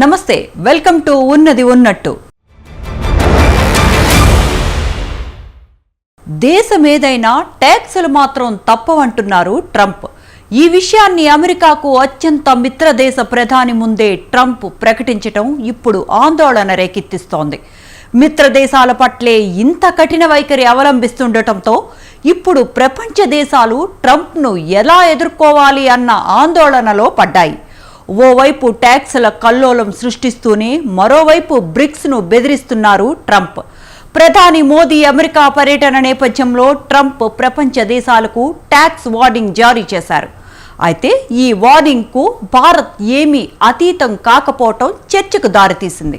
నమస్తే welcome to ఉన్నది ఉన్నట్టు. దేశమేదైనా ట్యాక్సులు మాత్రం తప్పవంటున్నారు ట్రంప్. ఈ విషయాన్ని అమెరికాకు అత్యంత మిత్రదేశ ప్రధాని ముందే ట్రంప్ ప్రకటించడం ఇప్పుడు ఆందోళన రేకెత్తిస్తోంది. మిత్రదేశాల పట్లే ఇంత కఠిన వైఖరి అవలంబిస్తుండటంతో ఇప్పుడు ప్రపంచ దేశాలు ట్రంప్ను ఎలా ఎదుర్కోవాలి అన్న ఆందోళనలో పడ్డాయి. ఓవైపు ట్యాక్సుల కల్లోలం సృష్టిస్తూనే మరోవైపు బ్రిక్స్ను బెదిరిస్తున్నారు ట్రంప్. ప్రధాని మోదీ అమెరికా పర్యటన నేపథ్యంలో ట్రంప్ ప్రపంచ దేశాలకు ట్యాక్స్ వార్నింగ్ జారీ చేశారు. అయితే ఈ వార్నింగ్కు భారత్ ఏమీ అతీతం కాకపోవటం చర్చకు దారితీసింది.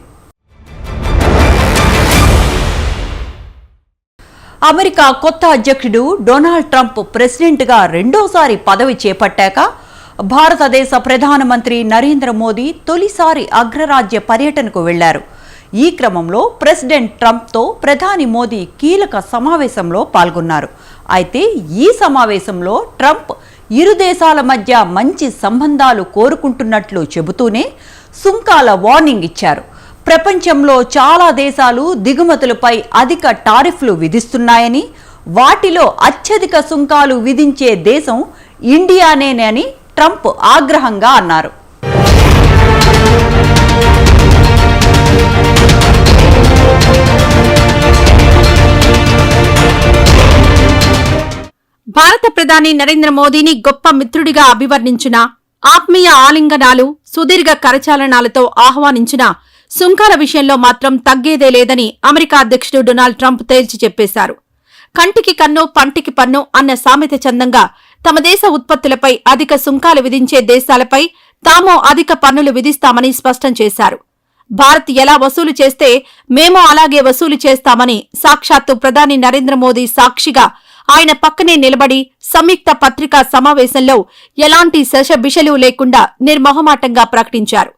అమెరికా కొత్త అధ్యక్షుడు డొనాల్డ్ ట్రంప్ ప్రెసిడెంట్గా రెండోసారి పదవి చేపట్టాక భారతదేశ ప్రధానమంత్రి నరేంద్ర మోదీ తొలిసారి అగ్రరాజ్య పర్యటనకు వెళ్లారు. ఈ క్రమంలో ప్రెసిడెంట్ ట్రంప్తో ప్రధాని మోదీ కీలక సమావేశంలో పాల్గొన్నారు. అయితే ఈ సమావేశంలో ట్రంప్ ఇరు దేశాల మధ్య మంచి సంబంధాలు కోరుకుంటున్నట్లు చెబుతూనే సుంకాల వార్నింగ్ ఇచ్చారు. ప్రపంచంలో చాలా దేశాలు దిగుమతులపై అధిక టారిఫ్లు విధిస్తున్నాయని, వాటిలో అత్యధిక సుంకాలు విధించే దేశం ఇండియానేనని ట్రంప్ ఆగ్రహంగా అన్నారు. భారత ప్రధాని నరేంద్ర మోదీని గొప్ప మిత్రుడిగా అభివర్ణించిన, ఆత్మీయ ఆలింగనాలు, సుదీర్ఘ కరచాలనాలతో ఆహ్వానించిన సుంకాల విషయంలో మాత్రం తగ్గేదే లేదని అమెరికా అధ్యక్షుడు డొనాల్డ్ ట్రంప్ తేల్చి చెప్పేశారు. కంటికి కన్ను పంటికి పన్ను అన్న సామెత చందంగా తమ దేశ ఉత్పత్తులపై అధిక సుంకాలు విధించే దేశాలపై తాము అధిక పన్నులు విధిస్తామని స్పష్టం చేశారు. భారత్ ఎలా వసూలు చేస్తే మేము అలాగే వసూలు చేస్తామని సాక్షాత్తు ప్రధాని నరేంద్ర మోదీ సాక్షిగా ఆయన పక్కనే నిలబడి సంయుక్త పత్రికా సమావేశంలో ఎలాంటి శషబిషలు లేకుండా నిర్మొహమాటంగా ప్రకటించారు.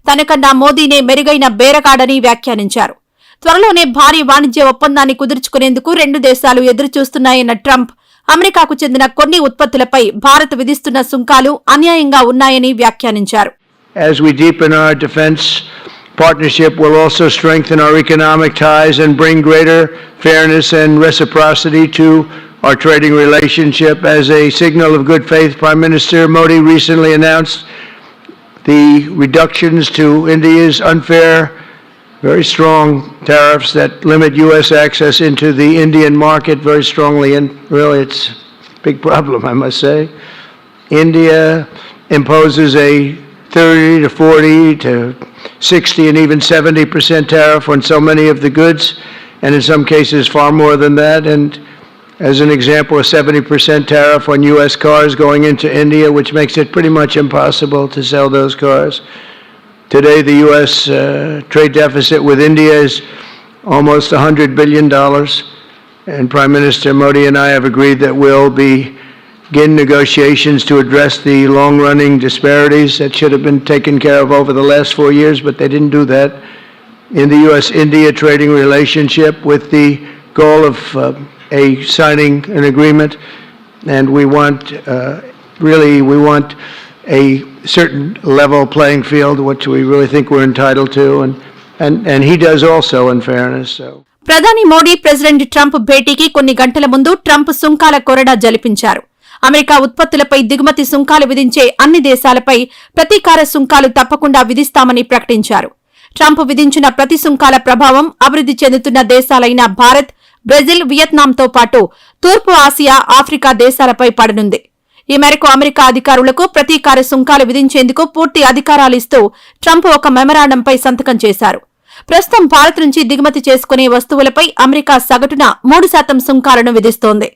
తనకన్నా మోదీనే మెరుగైన బేరగాడని వ్యాఖ్యానించారు. త్వరలోనే భారీ వాణిజ్య ఒప్పందాన్ని కుదుర్చుకునేందుకు రెండు దేశాలు ఎదురుచూస్తున్నాయన్న ట్రంప్ అమెరికాకు చెందిన కొన్ని ఉత్పత్తులపై భారత్ విధిస్తున్న సుంకాలు అన్యాయంగా ఉన్నాయని వ్యాఖ్యానించారు. As we deepen our defense partnership, will also strengthen our economic ties and bring greater fairness and reciprocity to our trading relationship. As a signal of good faith, Prime Minister Modi recently announced the reductions to India's unfair, very strong tariffs that limit U.S. access into the Indian market very strongly, and really it's a big problem, I must say. India imposes a 30 to 40 to 60 and even 70% tariff on so many of the goods, and in some cases far more than that. And as an example, a 70% tariff on U.S. cars going into India, which makes it pretty much impossible to sell those cars. Today, the U.S. Trade deficit with India is almost $100 billion, and Prime Minister Modi and I have agreed that we'll begin negotiations to address the long-running disparities that should have been taken care of over the last 4 years, but they didn't do that, in the U.S.-India trading relationship, with the goal of signing an agreement. And we want, we want a certain level playing field, which we really think we're entitled to, and he does also, in fairness. So. ప్రధాని Modi president Trump భేటీకి కొన్ని గంటల ముందు Trump సుంకాల కొరడా జలిపించారు. America ఉత్పత్తులపై దిగుమతి సుంకాలు విధించే అన్ని దేశాలపై ప్రతీకార సుంకాలు తప్పకుండా విధిస్తామని ప్రకటించారు. ట్రంప్ విధించిన ప్రతి సుంకాల ప్రభావం అభివృద్ధి చెందుతున్న దేశాలైన భారత్, బ్రెజిల్, వియత్నాంతో పాటు తూర్పు ఆసియా, ఆఫ్రికా దేశాలపై పడనుంది. ఈ మేరకు అమెరికా అధికారులకు ప్రతీకార సుంకాలు విధించేందుకు పూర్తి అధికారాలిస్తూ ట్రంప్ ఒక మెమరాండంపై సంతకం చేశారు. ప్రస్తుతం భారత్ నుంచి దిగుమతి చేసుకునే వస్తువులపై అమెరికా సగటున 3% సుంకాలను విధిస్తోంది.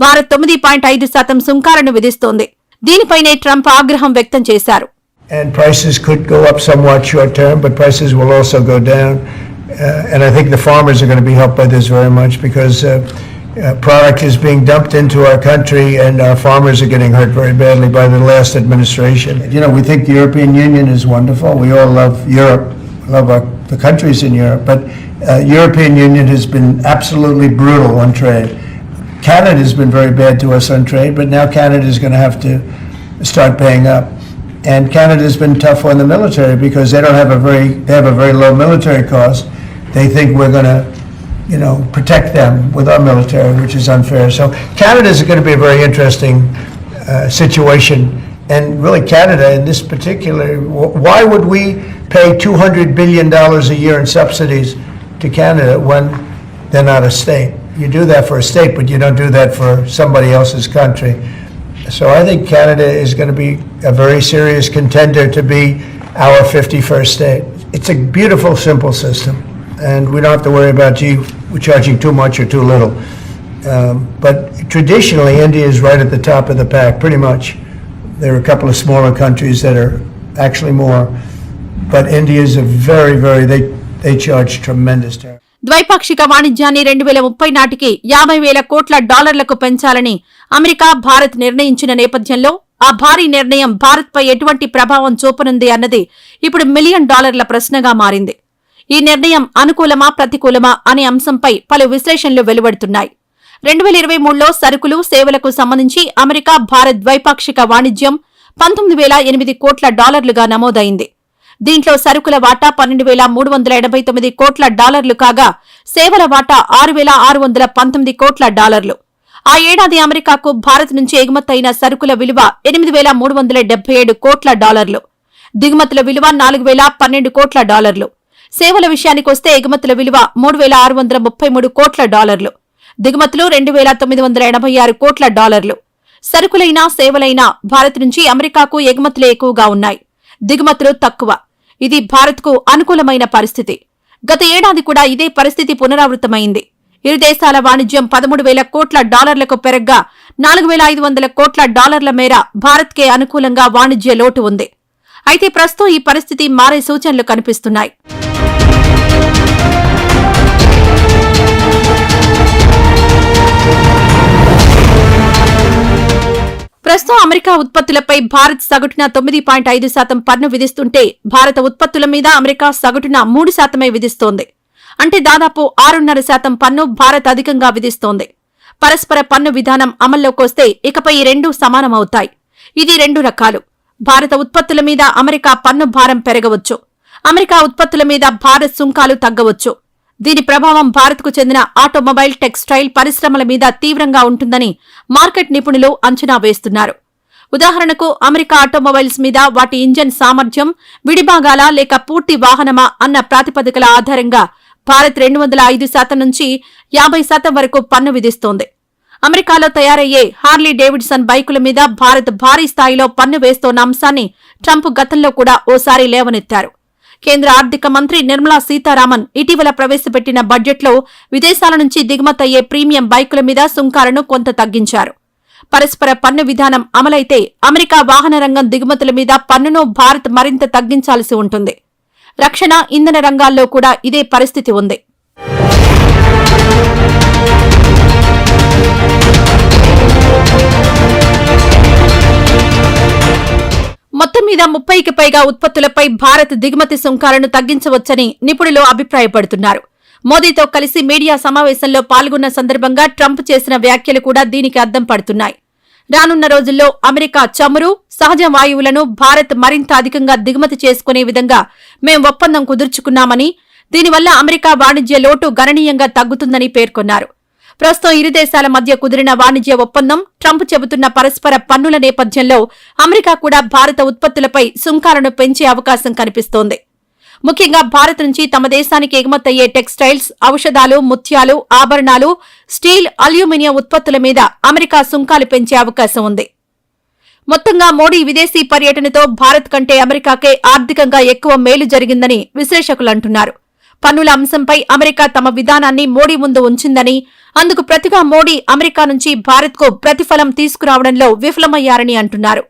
భారత్ 9.5% సుంకాలను విధిస్తోంది. దీనిపైనే ట్రంప్ ఆగ్రహం వ్యక్తం చేశారు. And prices could go up somewhat short term, but prices will also go down. And I think the farmers are going to be helped by this very much, because product is being dumped into our country and our farmers are getting hurt very badly by the last administration. You know, we think the European Union is wonderful. We all love Europe, love the countries in Europe, but European Union has been absolutely brutal on trade. Canada has been very bad to us on trade, but now Canada is going to have to start paying up. And Canada's been tough on the military because they have a very low military cost. They think we're going to, protect them with our military, which is unfair. So Canada is going to be a very interesting situation. And really, Canada in this particular, why would we pay $200 billion a year in subsidies to Canada when they're not a state? You do that for a state, but you don't do that for somebody else's country. So I think Canada is going to be a very serious contender to be our 51st state. It's a beautiful, simple system, and we don't have to worry about, we're charging too much or too little. But traditionally, India is right at the top of the pack, pretty much. There are a couple of smaller countries that are actually more, but India is a they charge tremendous tariff. ద్వైపాక్షిక వాణిజ్యాన్ని 2030 నాటికి $50,000 కోట్ల పెంచాలని America, Bharat నిర్ణయించిన నేపథ్యంలో ఆ భారీ నిర్ణయం భారత్పై ఎటువంటి ప్రభావం చూపనుంది అన్నది ఇప్పుడు $1 మిలియన్ ప్రశ్నగా మారింది. ఈ నిర్ణయం అనుకూలమా, ప్రతికూలమా అనే అంశంపై పలు విశ్లేషణలు వెలువడుతున్నాయి. 2023లో సరుకులు, సేవలకు సంబంధించి అమెరికా, భారత్ ద్వైపాక్షిక వాణిజ్యం $19,008 కోట్ల నమోదైంది. దీంట్లో సరుకుల వాటా $12,389 కోట్ల కాగా సేవల వాటా $6,619 కోట్ల. ఆ ఏడాది అమెరికాకు భారత్ నుంచి ఎగుమతైన సరుకుల విలువ $8,377 కోట్ల, దిగుమతుల విలువ $4,012 కోట్ల. సేవల విషయానికొస్తే ఎగుమతుల విలువ $3,633 కోట్ల, దిగుమతులు $2,986 కోట్ల. సరుకులైనా, సేవలైనా భారత్ నుంచి అమెరికాకు ఎగుమతులే ఎక్కువగా ఉన్నాయి, దిగుమతులు తక్కువ. ఇది భారత్కు అనుకూలమైన పరిస్థితి. గత ఏడాది కూడా ఇదే పరిస్థితి పునరావృతమైంది. ఇరు దేశాల వాణిజ్యం $13,000 కోట్ల పెరగ్గా $4,500 కోట్ల మేర భారత్కే అనుకూలంగా వాణిజ్య లోటు ఉంది. అయితే ప్రస్తుతం ఈ పరిస్థితి మారే సూచనలు కనిపిస్తున్నాయి. ప్రస్తుతం అమెరికా ఉత్పత్తులపై భారత్ సగటున 9.5% పన్ను విధిస్తుంటే భారత ఉత్పత్తుల మీద అమెరికా సగటున 3% విధిస్తోంది. అంటే దాదాపు 6.5% పన్ను భారత్ అధికంగా విధిస్తోంది. పరస్పర పన్ను విధానం అమల్లోకొస్తే ఇకపై ఈ రెండూ సమానమవుతాయి. ఇది 2 రకాలు. భారత ఉత్పత్తుల మీద అమెరికా పన్ను భారం పెరగవచ్చు, అమెరికా ఉత్పత్తుల మీద భారత్ సుంకాలు తగ్గవచ్చు. దీని ప్రభావం భారత్కు చెందిన ఆటోమొబైల్, టెక్స్టైల్ పరిశ్రమల మీద తీవ్రంగా ఉంటుందని మార్కెట్ నిపుణులు అంచనా వేస్తున్నారు. ఉదాహరణకు అమెరికా ఆటోమొబైల్స్ మీద వాటి ఇంజన్ సామర్థ్యం, విడిభాగాల లేక పూర్తి వాహనమా అన్న ప్రాతిపదికల ఆధారంగా భారత్ 205% నుంచి 50% వరకు పన్ను విధిస్తోంది. అమెరికాలో తయారయ్యే హార్లీ డేవిడ్సన్ బైకుల మీద భారత్ భారీ స్థాయిలో పన్ను వేస్తోన్న అంశాన్ని ట్రంప్ గతంలో కూడా ఓసారి లేవనెత్తారు. కేంద్ర ఆర్థిక మంత్రి నిర్మలా సీతారామన్ ఇటీవల ప్రవేశపెట్టిన బడ్జెట్లో విదేశాల నుంచి దిగుమతయ్యే ప్రీమియం బైకుల మీద సుంకాలను కొంత తగ్గించారు. పరస్పర పన్ను విధానం అమలైతే అమెరికా వాహన రంగం దిగుమతుల మీద పన్నును భారత్ మరింత తగ్గించాల్సి ఉంటుంది. రక్షణ, ఇంధన రంగాల్లో కూడా ఇదే పరిస్థితి ఉంది. మొత్తం మీద 30కి పైగా ఉత్పత్తులపై భారత్ దిగుమతి సుంకాలను తగ్గించవచ్చని నిపుణులు అభిప్రాయపడుతున్నారు. మోదీతో కలిసి మీడియా సమావేశంలో పాల్గొన్న సందర్భంగా ట్రంప్ చేసిన వ్యాఖ్యలు కూడా దీనికి అద్దం పడుతున్నాయి. రానున్న రోజుల్లో అమెరికా చమురు, సహజ వాయువులను భారత్ మరింత అధికంగా దిగుమతి చేసుకునే విధంగా మేం ఒప్పందం కుదుర్చుకున్నామని, దీనివల్ల అమెరికా వాణిజ్య లోటు గణనీయంగా తగ్గుతుందని పేర్కొన్నారు. ప్రస్తుతం ఇరు దేశాల మధ్య కుదిరిన వాణిజ్య ఒప్పందం, ట్రంప్ చెబుతున్న పరస్పర పన్నుల నేపథ్యంలో అమెరికా కూడా భారత ఉత్పత్తులపై సుంకాలను పెంచే అవకాశం కనిపిస్తోంది. ముఖ్యంగా భారత్ నుంచి తమ దేశానికి ఎగుమతయ్యే టెక్స్టైల్స్, ఔషధాలు, ముత్యాలు, ఆభరణాలు, స్టీల్, అల్యూమినియం ఉత్పత్తుల మీద అమెరికా సుంకాలు పెంచే అవకాశం ఉంది. మొత్తంగా మోడీ విదేశీ పర్యటనతో భారత్ కంటే అమెరికాకే ఆర్థికంగా ఎక్కువ మేలు జరిగిందని విశ్లేషకులు అంటున్నారు. పన్నుల అంశంపై అమెరికా తమ విధానాన్ని మోడీ ముందు ఉంచిందని, అందుకు ప్రతిగా మోడీ అమెరికా నుంచి భారత్కు ప్రతిఫలం తీసుకురావడంలో విఫలమయ్యారని అంటున్నారు.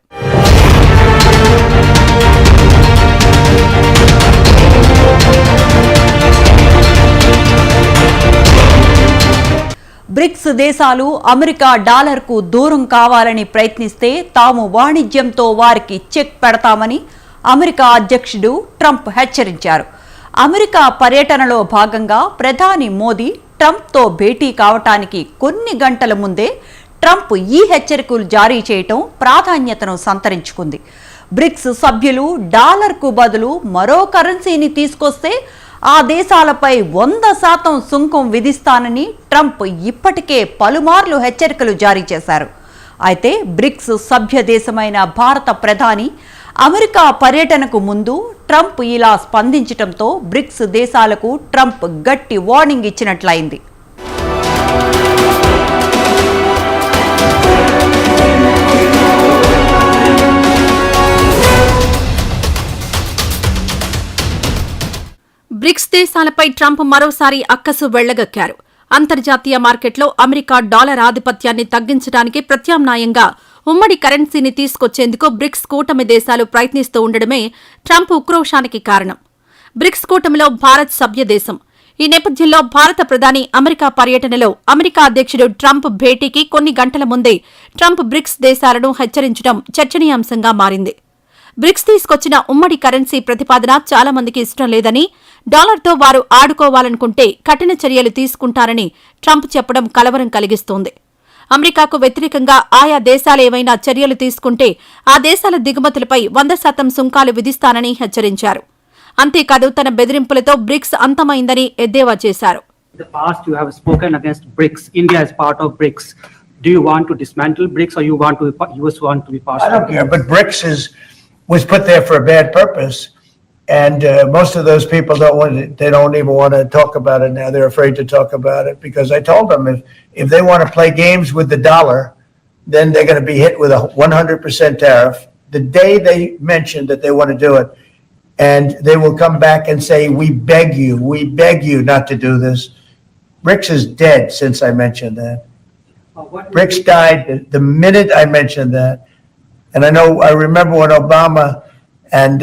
బ్రిక్స్ దేశాలు అమెరికా డాలర్కు దూరం కావాలని ప్రయత్నిస్తే తాము వాణిజ్యంతో వారికి చెక్ పెడతామని అమెరికా అధ్యక్షుడు ట్రంప్ హెచ్చరించారు. అమెరికా పర్యటనలో భాగంగా ప్రధాని మోదీ ట్రంప్తో భేటీ కావటానికి కొన్ని గంటల ముందే ట్రంప్ ఈ హెచ్చరికలు జారీ చేయటం ప్రాధాన్యతను సంతరించుకుంది. బ్రిక్స్ సభ్యులు డాలర్కు బదులు మరో కరెన్సీని తీసుకొస్తే ఆ దేశాలపై 100% సుంకం విధిస్తానని ట్రంప్ ఇప్పటికే పలుమార్లు హెచ్చరికలు జారీ చేశారు. అయితే బ్రిక్స్ సభ్య దేశమైన భారత ప్రధాని అమెరికా పర్యటనకు ముందు ట్రంప్ ఇలా స్పందించడంతో బ్రిక్స్ దేశాలకు ట్రంప్ గట్టి వార్నింగ్ ఇచ్చినట్లయింది. బ్రిక్స్ దేశాలపై ట్రంప్ మరోసారి అక్కసు వెళ్లగక్కారు. అంతర్జాతీయ మార్కెట్లో అమెరికా డాలర్ ఆధిపత్యాన్ని తగ్గించడానికి ప్రత్యామ్నాయంగా ఉమ్మడి కరెన్సీని తీసుకొచ్చేందుకు బ్రిక్స్ కూటమి దేశాలు ప్రయత్నిస్తూ ఉండడమే ట్రంప్ ఉక్రోషానికి కారణం. బ్రిక్స్ కూటమిలో భారత్ సభ్య దేశం. ఈ నేపథ్యంలో భారత ప్రధాని అమెరికా పర్యటనలో అమెరికా అధ్యక్షుడు ట్రంప్ భేటీకి కొన్ని గంటల ముందే ట్రంప్ బ్రిక్స్ దేశాలను హెచ్చరించడం చర్చనీయాంశంగా మారింది. బ్రిక్స్ తీసుకొచ్చిన ఉమ్మడి కరెన్సీ ప్రతిపాదన చాలా మందికి ఇష్టం లేదని, డాలర్తో వారు ఆడుకోవాలనుకుంటే కఠిన చర్యలు తీసుకుంటారని ట్రంప్ చెప్పడం కలవరం కలిగిస్తోంది. అమెరికాకు వ్యతిరేకంగా ఆయా దేశాలేవైనా చర్యలు తీసుకుంటే ఆ దేశాల దిగుమతులపై 100% సుంకాలు విధిస్తానని హెచ్చరించారు. అంతేకాదు తన బెదిరింపులతో బ్రిక్స్ అంతమైందని ఎద్దేవా చేశారు. In the past, you have spoken against BRICS. India is part of BRICS. Do you want to dismantle BRICS, or you want to? You just want to be part? I don't care, but BRICS was put there for a bad purpose, and most of those people they don't even want to talk about it now. They're afraid to talk about it because I told them if they want to play games with the dollar, then they're going to be hit with a 100% tariff the day they mention that they want to do it, and they will come back and say, we beg you not to do this. BRICS is dead since I mentioned that. BRICS died the minute I mentioned that. And I remember when Obama and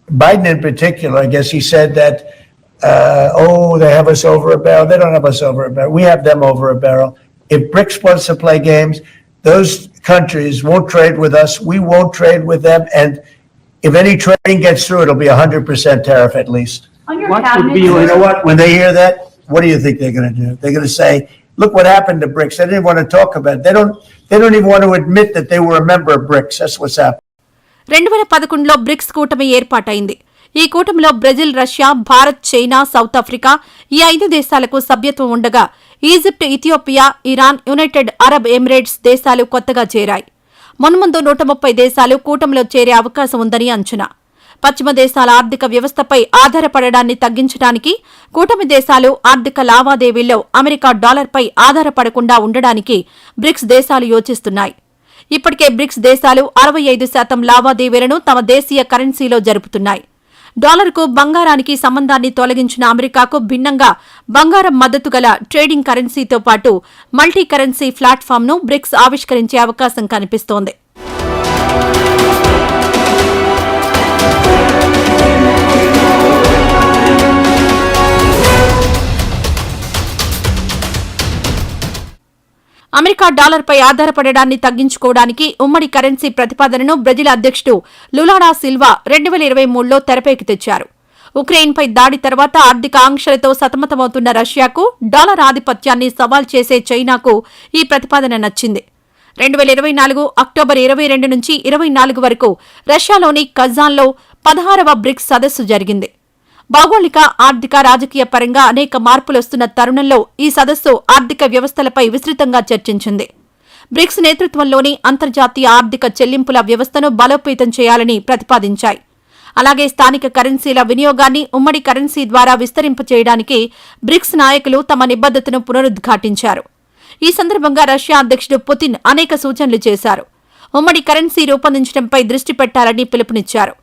Biden in particular, I guess he said that, they have us over a barrel. They don't have us over a barrel. We have them over a barrel. If BRICS wants to play games, those countries won't trade with us. We won't trade with them. And if any trading gets through, it'll be 100% tariff at least. What would be You know what? When they hear that, what do you think they're going to do? They're going to say, look what happened to BRICS. They didn't want to talk about it. They don't even want to admit that they were a member of BRICS. That's what's happened. 2011లో BRICS కూటమి ఏర్పాటైంది. ఈ కూటమిలో Brazil, Russia, Bharat, China, South Africa ఈ 5 దేశాలకు సభ్యత్వం ఉండగా Egypt, Ethiopia, Iran, United Arab Emirates దేశాలు కొత్తగా చేరాయి. మున్ముందు 130 దేశాలు కూటమిలో చేరే అవకాశం ఉందని అంచనా. పశ్చిమ దేశాల ఆర్థిక వ్యవస్థపై ఆధారపడడాన్ని తగ్గించడానికి కూటమి దేశాలు ఆర్థిక లావాదేవీల్లో అమెరికా డాలర్పై ఆధారపడకుండా ఉండడానికి బ్రిక్స్ దేశాలు యోచిస్తున్నాయి. ఇప్పటికే బ్రిక్స్ దేశాలు 65% లావాదేవీలను తమ దేశీయ కరెన్సీలో జరుపుతున్నాయి. డాలర్కు బంగారానికి సంబంధాన్ని తొలగించిన అమెరికాకు భిన్నంగా బంగారం మద్దతు గల ట్రేడింగ్ కరెన్సీతో పాటు మల్టీ కరెన్సీ ప్లాట్ఫామ్ను బ్రిక్స్ ఆవిష్కరించే అవకాశం కనిపిస్తోంది. అమెరికా డాలర్పై ఆధారపడడాన్ని తగ్గించుకోవడానికి ఉమ్మడి కరెన్సీ ప్రతిపాదనను బ్రెజిల్ అధ్యక్షుడు లులా డా సిల్వా 2023లో తెరపైకి తెచ్చారు. ఉక్రెయిన్పై దాడి తర్వాత ఆర్థిక ఆంక్షలతో సతమతమవుతున్న రష్యాకు, డాలర్ ఆధిపత్యాన్ని సవాల్ చేసే చైనాకు ఈ ప్రతిపాదన నచ్చింది. 2024 అక్టోబర్ 22 నుంచి 24 వరకు రష్యాలోని కజాన్లో 16వ బ్రిక్స్ సదస్సు జరిగింది. భౌగోళిక, ఆర్థిక, రాజకీయ పరంగా అనేక మార్పులొస్తున్న తరుణంలో ఈ సదస్సు ఆర్థిక వ్యవస్థలపై విస్తృతంగా చర్చించింది. బ్రిక్స్ నేతృత్వంలోని అంతర్జాతీయ ఆర్థిక చెల్లింపుల వ్యవస్థను బలోపేతం చేయాలని ప్రతిపాదించాయి. అలాగే స్థానిక కరెన్సీల వినియోగాన్ని ఉమ్మడి కరెన్సీ ద్వారా విస్తరింపచేయడానికి బ్రిక్స్ నాయకులు తమ నిబద్ధతను పునరుద్ఘాటించారు. ఈ సందర్భంగా రష్యా అధ్యక్షుడు పుతిన్ అనేక సూచనలు చేశారు. ఉమ్మడి కరెన్సీ రూపొందించడంపై దృష్టి పెట్టాలని పిలుపునిచ్చారు.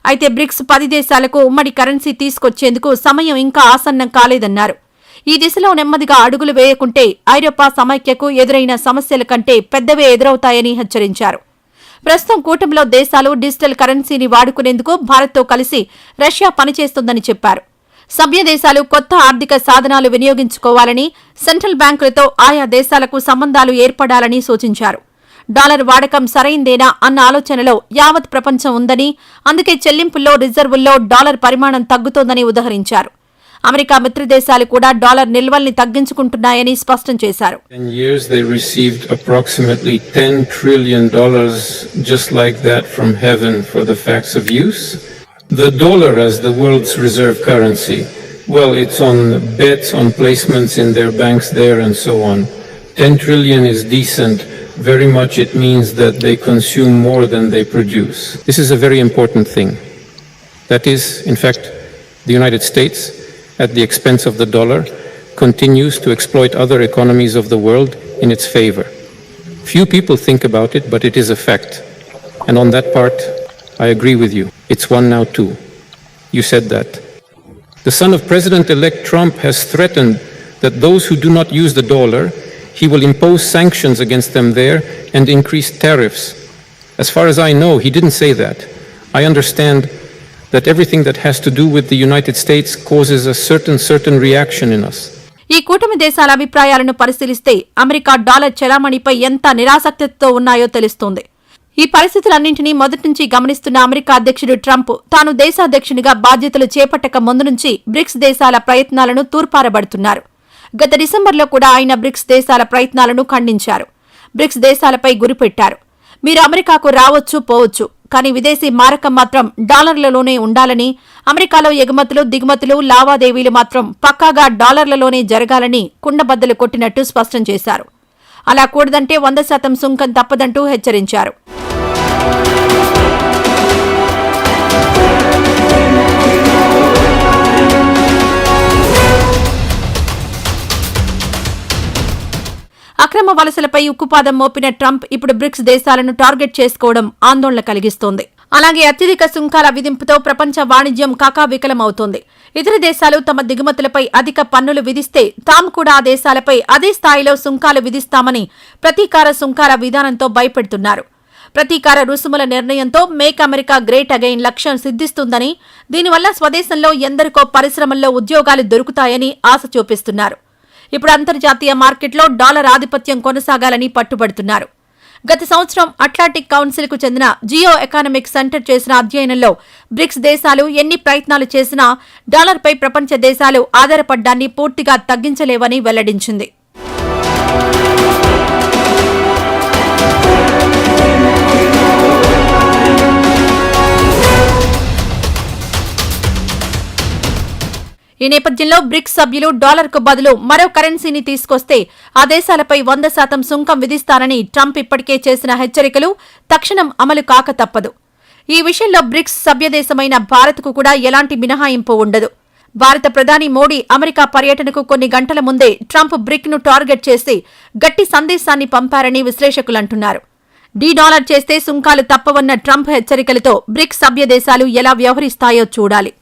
అయితే బ్రిక్స్ 10 దేశాలకు ఉమ్మడి కరెన్సీ తీసుకొచ్చేందుకు సమయం ఇంకా ఆసన్నం కాలేదన్నారు. ఈ దిశలో నెమ్మదిగా అడుగులు వేయకుంటే ఐరోపా సమైక్యకు ఎదురైన సమస్యల కంటే పెద్దవే ఎదురవుతాయని హెచ్చరించారు. ప్రస్తుతం కూటమిలో దేశాలు డిజిటల్ కరెన్సీని వాడుకునేందుకు భారత్తో కలిసి రష్యా పనిచేస్తోందని చెప్పారు. సభ్య దేశాలు కొత్త ఆర్థిక సాధనాలు వినియోగించుకోవాలని, సెంట్రల్ బ్యాంకులతో ఆయా దేశాలకు సంబంధాలు ఏర్పడాలని సూచించారు. డాలర్ వాడకం సరైందేనా అన్న ఆలోచనలో యావత్ ప్రపంచం ఉందని, అందుకే చెల్లింపుల్లో, రిజర్వుల్లో డాలర్ పరిమాణం తగ్గుతోందని ఉదహరించారు. అమెరికా మిత్రదేశాలు కూడా డాలర్ నిల్వల్ని తగ్గించుకుంటున్నాయని స్పష్టం చేశారు. 10 years they received approximately $10 trillion just like that from heaven for the facts of use. The dollar as the world's reserve currency, well, it's on bets on placements in their banks there and so on. 10 trillion is decent. Very much it means that they consume more than they produce. This is a very important thing. That is, in fact, the United States, at the expense of the dollar, continues to exploit other economies of the world in its favor. Few people think about it, but it is a fact. And on that part, I agree with you. It's one now too. You said that. The son of President-elect Trump has threatened that those who do not use the dollar, he will impose sanctions against them there and increase tariffs. As far as I know, he didn't say that. I understand that everything that has to do with the United States causes a certain reaction in us. ఈ కూటమి దేశాల అభిప్రాయాలను పరిశీలిస్తే America dollar చెలామణిపై ఎంత నిరాసక్తితో ఉన్నాయో తెలుస్తోంది. ఈ పరిస్థితులన్నింటినీ మొదటి నుంచి గమనిస్తున్న అమెరికా అధ్యక్షుడు ట్రంప్ తాను దేశాధ్యక్షునిగా బాధ్యతలు చేపట్టక ముందు నుంచి బ్రిక్స్ దేశాల ప్రయత్నాలను తూర్పారబడుతున్నారు. గత డిసెంబర్లో కూడా ఆయన బ్రిక్స్ దేశాల ప్రయత్నాలను ఖండించారు. బ్రిక్స్ దేశాలపై గురిపెట్టారు. మీరు అమెరికాకు రావచ్చు పోవచ్చు, కానీ విదేశీ మారకం మాత్రం డాలర్లలోనే ఉండాలని, అమెరికాలో ఎగుమతులు దిగుమతులు లావాదేవీలు మాత్రం పక్కాగా డాలర్లలోనే జరగాలని కుండబద్దలు కొట్టినట్టు స్పష్టం చేశారు. అలా కూడదంటే 100% సుంకం తప్పదంటూ హెచ్చరించారు. అక్రమ వలసలపై ఉక్కుపాదం మోపిన ట్రంప్ ఇప్పుడు బ్రిక్స్ దేశాలను టార్గెట్ చేసుకోవడం ఆందోళన కలిగిస్తోంది. అలాగే అత్యధిక సుంకాల విధింపుతో ప్రపంచ వాణిజ్యం కకావికలమవుతోంది. ఇతర దేశాలు తమ దిగుమతులపై అధిక పన్నులు విధిస్తే తాము కూడా ఆ దేశాలపై అదే స్థాయిలో సుంకాలు విధిస్తామని ప్రతీకార సుంకాల విధానంతో భయపెడుతున్నారు. ప్రతీకార రుసుముల నిర్ణయంతో మేక్ అమెరికా గ్రేట్ అగైన్ లక్ష్యం సిద్ధిస్తుందని, దీనివల్ల స్వదేశంలో ఎందరికో పరిశ్రమల్లో ఉద్యోగాలు దొరుకుతాయని ఆశ చూపిస్తున్నారు. ఇప్పుడు అంతర్జాతీయ మార్కెట్లో డాలర్ ఆధిపత్యం కొనసాగాలని పట్టుబడుతున్నారు. గత సంవత్సరం అట్లాంటిక్ కౌన్సిల్కు చెందిన జియో ఎకానమిక్ సెంటర్ చేసిన అధ్యయనంలో బ్రిక్స్ దేశాలు ఎన్ని ప్రయత్నాలు చేసినా డాలర్పై ప్రపంచ దేశాలు ఆధారపడ్డాన్ని పూర్తిగా తగ్గించలేవని వెల్లడించింది. ఈ నేపథ్యంలో బ్రిక్స్ సభ్యులు డాలర్కు బదులు మరో కరెన్సీని తీసుకొస్తే ఆ దేశాలపై 100% సుంకం విధిస్తారని ట్రంప్ ఇప్పటికే చేసిన హెచ్చరికలు తక్షణం అమలు కాక తప్పదు. ఈ విషయంలో బ్రిక్స్ సభ్యదేశమైన భారత్కు కూడా ఎలాంటి మినహాయింపు ఉండదు. భారత ప్రధాని మోడీ అమెరికా పర్యటనకు కొన్ని గంటల ముందే ట్రంప్ బ్రిక్ను టార్గెట్ చేసి గట్టి సందేశాన్ని పంపారని విశ్లేషకులంటున్నారు. $1 చేస్తే సుంకాలు తప్పవన్న ట్రంప్ హెచ్చరికలతో బ్రిక్స్ సభ్యదేశాలు ఎలా వ్యవహరిస్తాయో చూడాలి.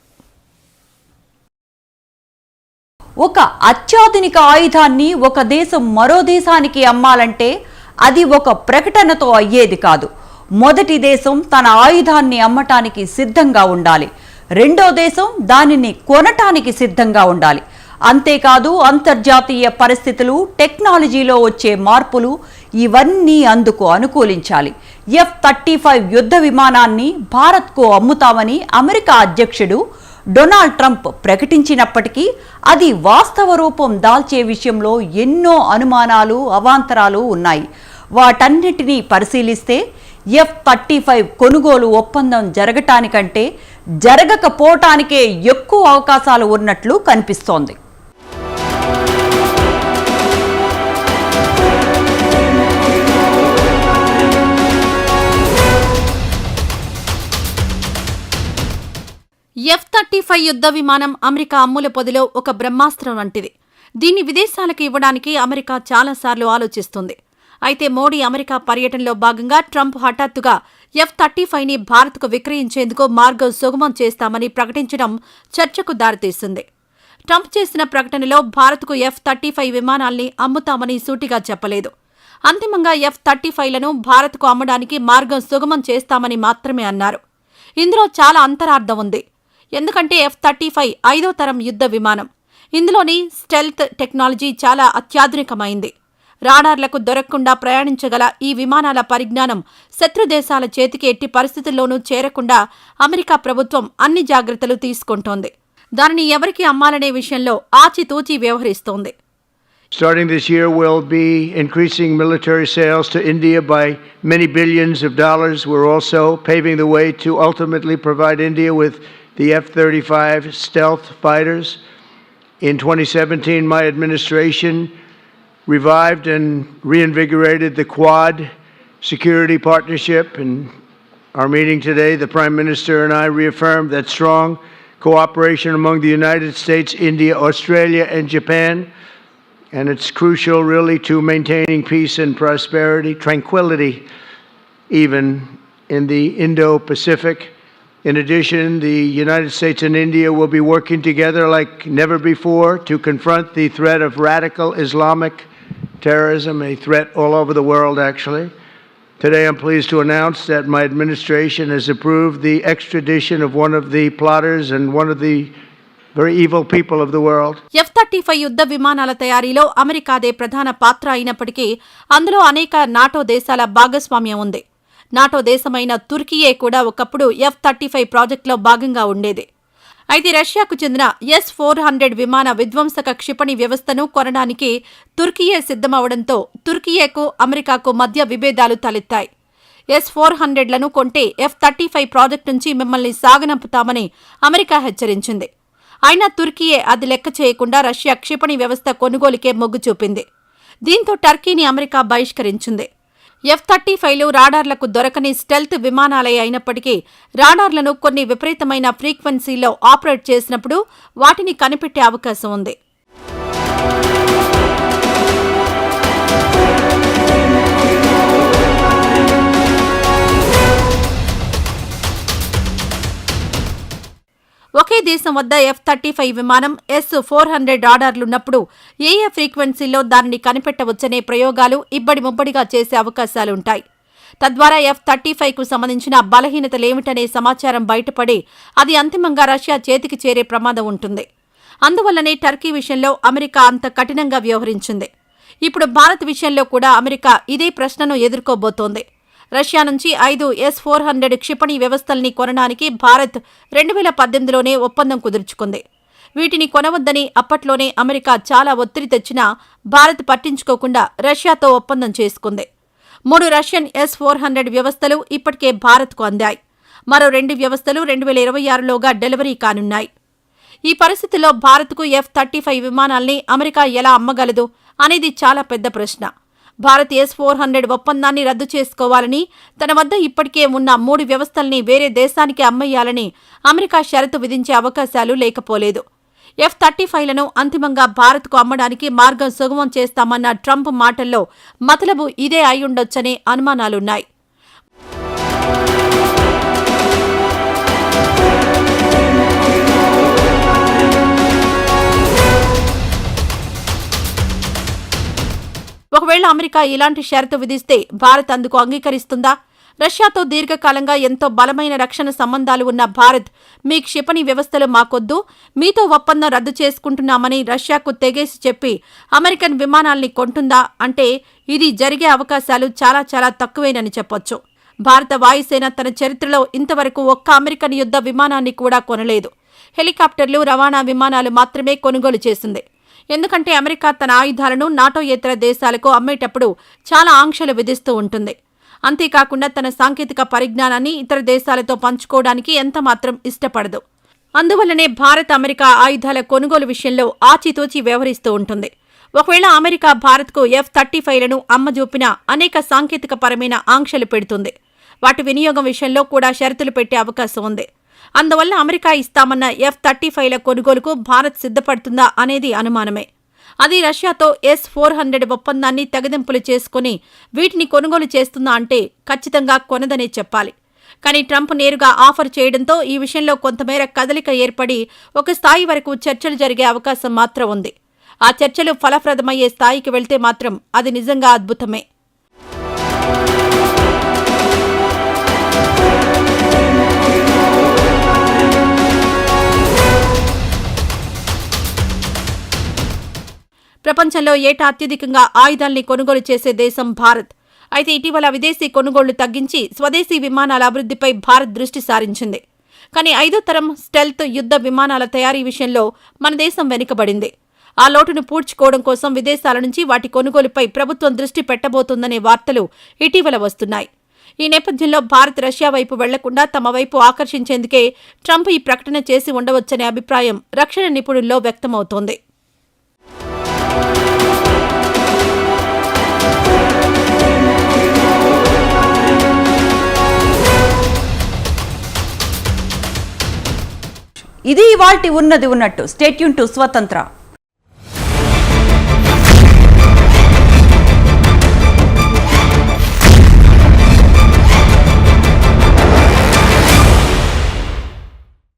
ఒక అత్యాధునిక ఆయుధాన్ని ఒక దేశం మరో దేశానికి అమ్మాలంటే అది ఒక ప్రకటనతో అయ్యేది కాదు. మొదటి దేశం తన ఆయుధాన్ని అమ్మటానికి సిద్ధంగా ఉండాలి. రెండో దేశం దానిని కొనటానికి సిద్ధంగా ఉండాలి. అంతేకాదు అంతర్జాతీయ పరిస్థితులు, టెక్నాలజీలో వచ్చే మార్పులు ఇవన్నీ అందుకు అనుకూలించాలి. F-35 యుద్ధ విమానాన్ని భారత్కు అమ్ముతామని అమెరికా అధ్యక్షుడు డొనాల్డ్ ట్రంప్ ప్రకటించినప్పటికీ అది వాస్తవ రూపం దాల్చే విషయంలో ఎన్నో అనుమానాలు, అవాంతరాలు ఉన్నాయి. వాటన్నిటినీ పరిశీలిస్తే F-35 కొనుగోలు ఒప్పందం జరగటానికంటే జరగకపోవటానికే ఎక్కువ అవకాశాలు ఉన్నట్లు కనిపిస్తోంది. F-35 యుద్ధ విమానం అమెరికా అమ్ముల పొదిలో ఒక బ్రహ్మాస్త్రం వంటిది. దీన్ని విదేశాలకు ఇవ్వడానికి అమెరికా చాలాసార్లు ఆలోచిస్తుంది. అయితే మోడీ అమెరికా పర్యటనలో భాగంగా ట్రంప్ హఠాత్తుగా F-35ని భారత్కు విక్రయించేందుకు మార్గం సుగమం చేస్తామని ప్రకటించడం చర్చకు దారితీసింది. ట్రంప్ చేసిన ప్రకటనలో భారత్కు F-35 విమానాల్ని అమ్ముతామని సూటిగా చెప్పలేదు. అంతిమంగా F-35లను భారత్కు అమ్మడానికి మార్గం సుగమం చేస్తామని మాత్రమే అన్నారు. ఇందులో చాలా అంతరార్థం ఉంది. ఎందుకంటే F-35 5వ తరం యుద్ధ విమానం. ఇందులోని స్టెల్త్ టెక్నాలజీ చాలా అత్యాధునికమైంది. రాడార్లకు దొరకకుండా ప్రయాణించగల ఈ విమానాల పరిజ్ఞానం శత్రు దేశాల చేతికి ఎట్టి పరిస్థితుల్లోనూ చేరకుండా అమెరికా ప్రభుత్వం అన్ని జాగ్రత్తలు తీసుకుంటోంది. దానిని ఎవరికి అమ్మాలనే విషయంలో ఆచితూచి వ్యవహరిస్తోంది. Starting this year, we'll be increasing military sales to India by many billions of dollars. We're also paving the way to ultimately provide India with the F-35 stealth fighters. In 2017, my administration revived and reinvigorated the Quad security partnership. In our meeting today, the Prime Minister and I reaffirmed that strong cooperation among the United States, India, Australia, and Japan. And it's crucial, really, to maintaining peace and prosperity, tranquility, even in the Indo-Pacific. In addition, the United States and India will be working together like never before to confront the threat of radical Islamic terrorism, a threat all over the world, actually. Today, I'm pleased to announce that my administration has approved the extradition of one of the plotters and one of the very evil people of the world. F-35 యుద్ధ విమానాల తయారీలో అమెరికాదే ప్రధాన పాత్ర అయినప్పటికీ అందులో అనేక NATO దేశాల భాగస్వామ్యం ఉంది. నాటో దేశమైన తుర్కీయే కూడా ఒకప్పుడు F-35 ప్రాజెక్టులో భాగంగా ఉండేది. అయితే రష్యాకు చెందిన S-400 విమాన విధ్వంసక క్షిపణి వ్యవస్థను కొనడానికి తుర్కీయే సిద్ధమవడంతో తుర్కీయేకు అమెరికాకు మధ్య విభేదాలు తలెత్తాయి. S-400లను కొంటే F-35 ప్రాజెక్టు నుంచి మిమ్మల్ని సాగనంపుతామని అమెరికా హెచ్చరించింది. అయినా తుర్కీయే అది లెక్క చేయకుండా రష్యా క్షిపణి వ్యవస్థ కొనుగోలుకే మొగ్గు చూపింది. దీంతో టర్కీని అమెరికా బహిష్కరించింది. F-35లు రాడార్లకు దొరకని స్టెల్త్ విమానాలే అయినప్పటికీ రాడార్లను కొన్ని విపరీతమైన ఫ్రీక్వెన్సీల్లో ఆపరేట్ చేసినప్పుడు వాటిని కనిపెట్టే అవకాశం ఉంది. ఒకే దేశం వద్ద F-35 విమానం S-400 రాడార్లున్నప్పుడు ఏ ఫ్రీక్వెన్సీల్లో దానిని కనిపెట్టవచ్చనే ప్రయోగాలు ఇబ్బడి ముబ్బడిగా చేసే అవకాశాలుంటాయి. తద్వారా F-35కు సంబంధించిన బలహీనతలేమిటనే సమాచారం బయటపడి అది అంతిమంగా రష్యా చేతికి చేరే ప్రమాదం ఉంటుంది. అందువల్లనే టర్కీ విషయంలో అమెరికా అంత కఠినంగా వ్యవహరించింది. ఇప్పుడు భారత్ విషయంలో కూడా అమెరికా ఇదే ప్రశ్నను ఎదుర్కోబోతోంది. రష్యా నుంచి 5 S-400 క్షిపణి వ్యవస్థల్ని కొనడానికి భారత్ 2018లోనే ఒప్పందం కుదుర్చుకుంది. వీటిని కొనవద్దని అప్పట్లోనే అమెరికా చాలా ఒత్తిడి తెచ్చినా భారత్ పట్టించుకోకుండా రష్యాతో ఒప్పందం చేసుకుంది. 3 రష్యన్ S-400 వ్యవస్థలు ఇప్పటికే భారత్కు అందాయి. మరో 2 వ్యవస్థలు 2026లోగా డెలివరీ కానున్నాయి. ఈ పరిస్థితిలో భారత్కు F-35 విమానాల్ని అమెరికా ఎలా అమ్మగలదు అనేది చాలా పెద్ద ప్రశ్న. భారత్ S-400 ఒప్పందాన్ని రద్దు చేసుకోవాలని, తన వద్ద ఇప్పటికే ఉన్న 3 వ్యవస్థల్ని వేరే దేశానికి అమ్మేయాలని అమెరికా షరతు విధించే అవకాశాలు లేకపోలేదు. F-35లను అంతిమంగా భారత్కు అమ్మడానికి మార్గం సుగమం చేస్తామన్న ట్రంప్ మాటల్లో మతలబు ఇదే అయ్యుండొచ్చనే అనుమానాలున్నాయి. ఒకవేళ అమెరికా ఇలాంటి షరతు విధిస్తే భారత్ అందుకు అంగీకరిస్తుందా? రష్యాతో దీర్ఘకాలంగా ఎంతో బలమైన రక్షణ సంబంధాలు ఉన్న భారత్ మీ క్షిపణి వ్యవస్థలు మాకొద్దు, మీతో ఒప్పందం రద్దు చేసుకుంటున్నామని రష్యాకు తెగేసి చెప్పి అమెరికన్ విమానాల్ని కొంటుందా అంటే ఇది జరిగే అవకాశాలు చాలా చాలా తక్కువేనని చెప్పొచ్చు. భారత వాయుసేన తన చరిత్రలో ఇంతవరకు ఒక్క అమెరికన్ యుద్ధ విమానాన్ని కూడా కొనలేదు. హెలికాప్టర్లు, రవాణా విమానాలు మాత్రమే కొనుగోలు చేసింది. ఎందుకంటే అమెరికా తన ఆయుధాలను నాటోయేతర దేశాలకు అమ్మేటప్పుడు చాలా ఆంక్షలు విధిస్తూ ఉంటుంది. అంతేకాకుండా తన సాంకేతిక పరిజ్ఞానాన్ని ఇతర దేశాలతో పంచుకోవడానికి ఎంతమాత్రం ఇష్టపడదు. అందువల్లనే భారత్ అమెరికా ఆయుధాల కొనుగోలు విషయంలో ఆచితూచి వ్యవహరిస్తూ ఉంటుంది. ఒకవేళ అమెరికా భారత్కు F-35లను అమ్మజూపిన అనేక సాంకేతిక పరమైన ఆంక్షలు పెడుతుంది. వాటి వినియోగం విషయంలో కూడా షరతులు పెట్టే అవకాశం ఉంది. అందువల్ల అమెరికా ఇస్తామన్న F-35ల కొనుగోలుకు భారత్ సిద్ధపడుతుందా అనేది అనుమానమే. అది రష్యాతో S-400 ఒప్పందాన్ని తెగదెంపులు చేసుకుని వీటిని కొనుగోలు చేస్తుందా అంటే ఖచ్చితంగా కొనదనే చెప్పాలి. కానీ ట్రంప్ నేరుగా ఆఫర్ చేయడంతో ఈ విషయంలో కొంతమేర కదలిక ఏర్పడి ఒక స్థాయి వరకు చర్చలు జరిగే అవకాశం మాత్రం ఉంది. ఆ చర్చలు ఫలప్రదమయ్యే స్థాయికి వెళ్తే మాత్రం అది నిజంగా అద్భుతమే. ప్రపంచంలో ఏటా అత్యధికంగా ఆయుధాల్ని కొనుగోలు చేసే దేశం భారత్. అయితే ఇటీవల విదేశీ కొనుగోళ్లు తగ్గించి స్వదేశీ విమానాల అభివృద్ధిపై భారత్ దృష్టి సారించింది. కానీ 5వ తరం స్టెల్త్ యుద్ధ విమానాల తయారీ విషయంలో మన దేశం వెనుకబడింది. ఆ లోటును పూడ్చుకోవడం కోసం విదేశాల నుంచి వాటి కొనుగోలుపై ప్రభుత్వం దృష్టి పెట్టబోతోందనే వార్తలు ఇటీవల వస్తున్నాయి. ఈ నేపథ్యంలో భారత్ రష్యా వైపు వెళ్లకుండా తమ వైపు ఆకర్షించేందుకే ట్రంప్ ఈ ప్రకటన చేసి ఉండవచ్చనే అభిప్రాయం రక్షణ నిపుణుల్లో వ్యక్తమవుతోంది. ఇది ఇవాల్టి ఉన్నది ఉన్నట్టు. స్టే ట్యూన్ టు స్వతంత్ర.